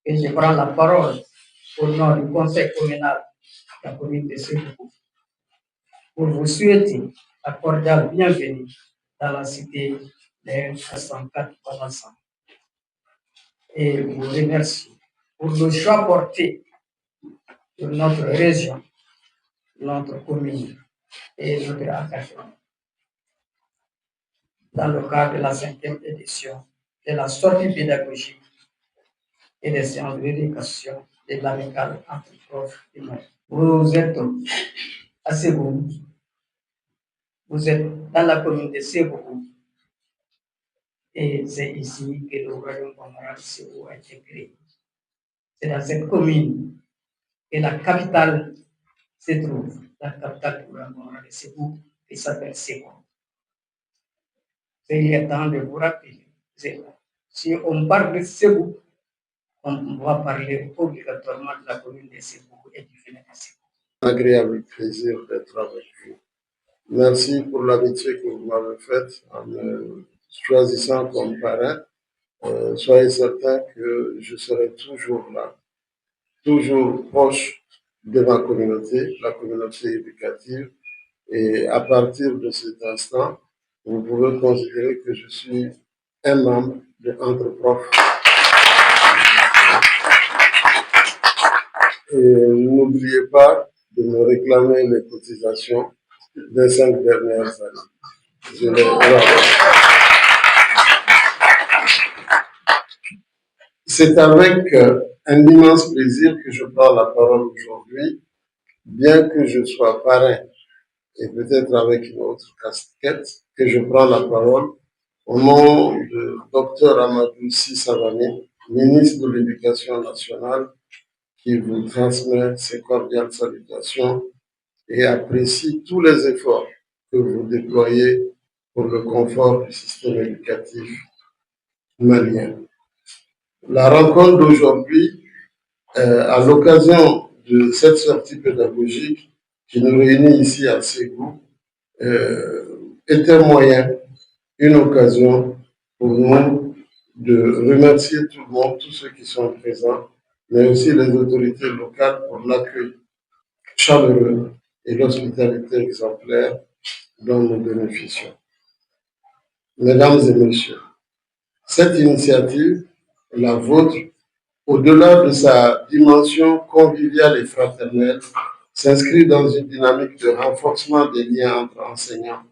Et je prends la parole au nom du conseil communal de la commune de Ségou pour vous souhaiter la cordiale bienvenue dans la cité des 404 Balançons. Et vous remercie pour le choix porté sur notre région, notre commune et notre engagement. Dans le cadre de la 5e édition de la sortie pédagogique et des séances d'éducation de l'amicale entre profs et maîtres. Vous êtes à Ségou, vous êtes dans la commune de Ségou, et c'est ici que le royaume camarade de Ségou a été créé. C'est dans cette commune que la capitale se trouve, la capitale du royaume camarade de Ségou, qui s'appelle Ségou. Il est temps de vous rappeler, si on parle de Ségou, on va parler obligatoirement de la commune de Ségou et du Fénin de Ségou. Agréable plaisir d'être avec vous. Merci pour l'amitié que vous m'avez faite en me choisissant comme parrain. Soyez certains que je serai toujours là, toujours proche de ma communauté, la communauté éducative. Et à partir de cet instant, vous pouvez considérer que je suis un membre de Entre-Profs. Et n'oubliez pas de me réclamer les cotisations des 5 dernières années. Je les C'est avec un immense plaisir que je prends la parole aujourd'hui, bien que je sois parrain et peut-être avec une autre casquette, que je prends la parole au nom de Dr Amadou Sissavani, ministre de l'Éducation nationale, qui vous transmet ses cordiales salutations et apprécie tous les efforts que vous déployez pour le confort du système éducatif malien. La rencontre d'aujourd'hui, à l'occasion de cette sortie pédagogique qui nous réunit ici à Ségou, est un moyen, une occasion pour nous de remercier tout le monde, tous ceux qui sont présents, mais aussi les autorités locales pour l'accueil chaleureux et l'hospitalité exemplaire dont nous bénéficions. Mesdames et messieurs, cette initiative, la vôtre, au-delà de sa dimension conviviale et fraternelle, s'inscrit dans une dynamique de renforcement des liens entre enseignants,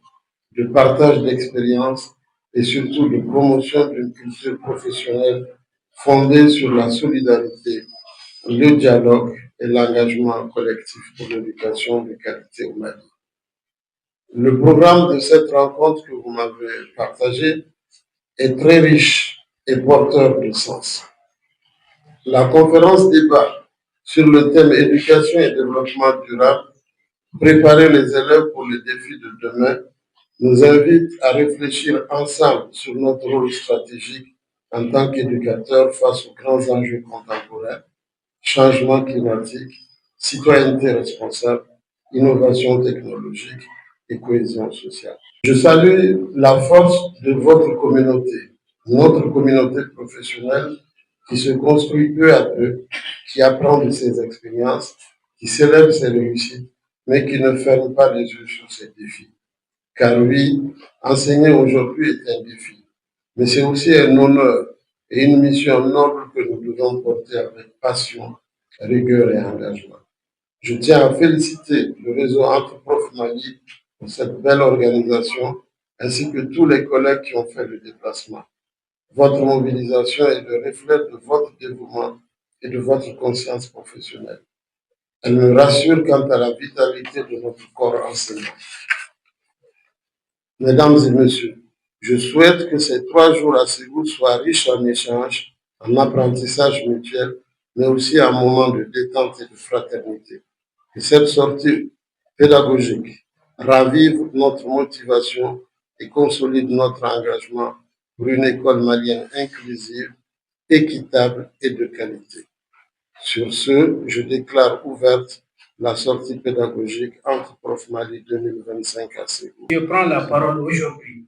de partage d'expériences et surtout de promotion d'une culture professionnelle fondée sur la solidarité, le dialogue et l'engagement collectif pour l'éducation de qualité au Mali. Le programme de cette rencontre que vous m'avez partagé est très riche et porteur de sens. La conférence débat sur le thème éducation et développement durable, préparer les élèves pour les défis de demain, nous invite à réfléchir ensemble sur notre rôle stratégique en tant qu'éducateurs face aux grands enjeux contemporains, changement climatique, citoyenneté responsable, innovation technologique et cohésion sociale. Je salue la force de votre communauté, notre communauté professionnelle qui se construit peu à peu, qui apprend de ses expériences, qui célèbre ses réussites, mais qui ne ferme pas les yeux sur ses défis. Car oui, enseigner aujourd'hui est un défi, mais c'est aussi un honneur et une mission noble que nous devons porter avec passion, rigueur et engagement. Je tiens à féliciter le réseau Entre-Profs Mali pour cette belle organisation, ainsi que tous les collègues qui ont fait le déplacement. Votre mobilisation est le reflet de votre dévouement et de votre conscience professionnelle. Elle me rassure quant à la vitalité de notre corps enseignant. Mesdames et messieurs, je souhaite que ces 3 jours à Ségou soient riches en échanges, en apprentissage mutuel, mais aussi en moments de détente et de fraternité. Que cette sortie pédagogique ravive notre motivation et consolide notre engagement pour une école malienne inclusive, équitable et de qualité. Sur ce, je déclare ouverte la sortie pédagogique Entre-Profs Mali 2025 à Ségou. Je prends la parole aujourd'hui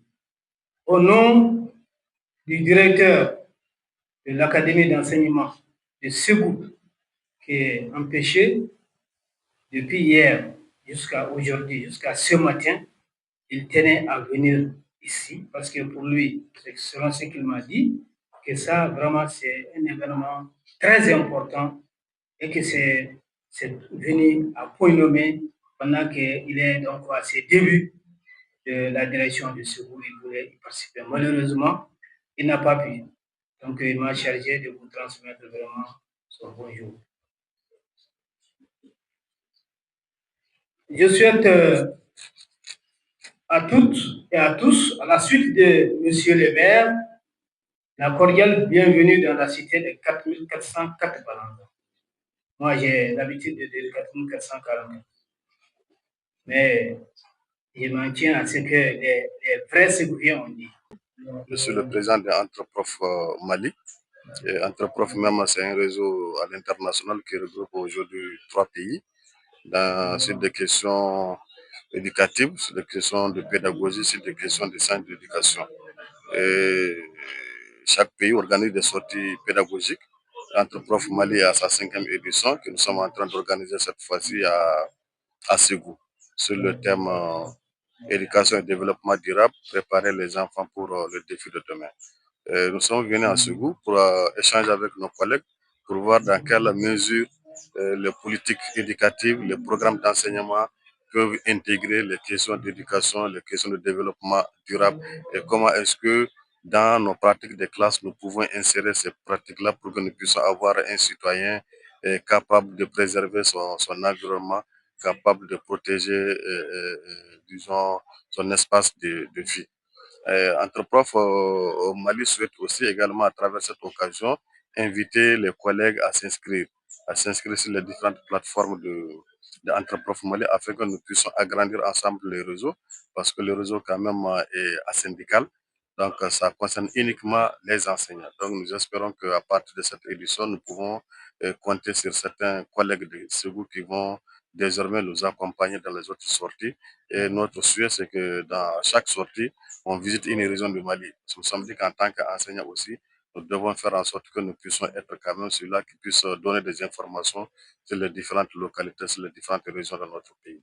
au nom du directeur de l'Académie d'enseignement de Ségou qui est empêché depuis hier jusqu'à aujourd'hui, jusqu'à ce matin. Il tenait à venir ici parce que pour lui, selon ce qu'il m'a dit, que ça vraiment c'est un événement très important et que c'est venu à point nommé pendant qu'il est donc à ses débuts de la direction de secours, il voulait y participer. Malheureusement, il n'a pas pu. Donc, il m'a chargé de vous transmettre vraiment son bonjour. Je souhaite à toutes et à tous, à la suite de Monsieur le maire, la cordiale bienvenue dans la cité de 4404 Balanda. Moi, j'ai l'habitude de dire 4440. Mais je m'en tiens à ce que les vrais Ségouriens ont dit. Je suis le président de Entreprof Mali. Et Entreprof même, c'est un réseau à l'international qui regroupe aujourd'hui 3 pays sur des questions éducatives, sur des questions de pédagogie, sur des questions de sciences d'éducation. Et chaque pays organise des sorties pédagogiques. Entreprof Mali a sa 5e édition que nous sommes en train d'organiser cette fois-ci à Ségou sur le thème éducation et développement durable, préparer les enfants pour le défi de demain. Nous sommes venus à Ségou pour échanger avec nos collègues pour voir dans quelle mesure les politiques éducatives, les programmes d'enseignement peuvent intégrer les questions d'éducation, les questions de développement durable et comment est-ce que dans nos pratiques de classe, nous pouvons insérer ces pratiques-là pour que nous puissions avoir un citoyen capable de préserver son environnement, capable de protéger, disons, son espace de vie. Entreprof au Mali souhaite aussi également à travers cette occasion inviter les collègues à s'inscrire sur les différentes plateformes de Entreprof Mali afin que nous puissions agrandir ensemble les réseaux parce que le réseau quand même est asyndical. Donc ça concerne uniquement les enseignants. Donc nous espérons qu'à partir de cette édition, nous pouvons compter sur certains collègues de Ségou qui vont désormais nous accompagner dans les autres sorties. Et notre souhait, c'est que dans chaque sortie, on visite une région du Mali. Nous sommes dit qu'en tant qu'enseignants aussi, nous devons faire en sorte que nous puissions être quand même ceux-là qui puissent donner des informations sur les différentes localités, sur les différentes régions de notre pays.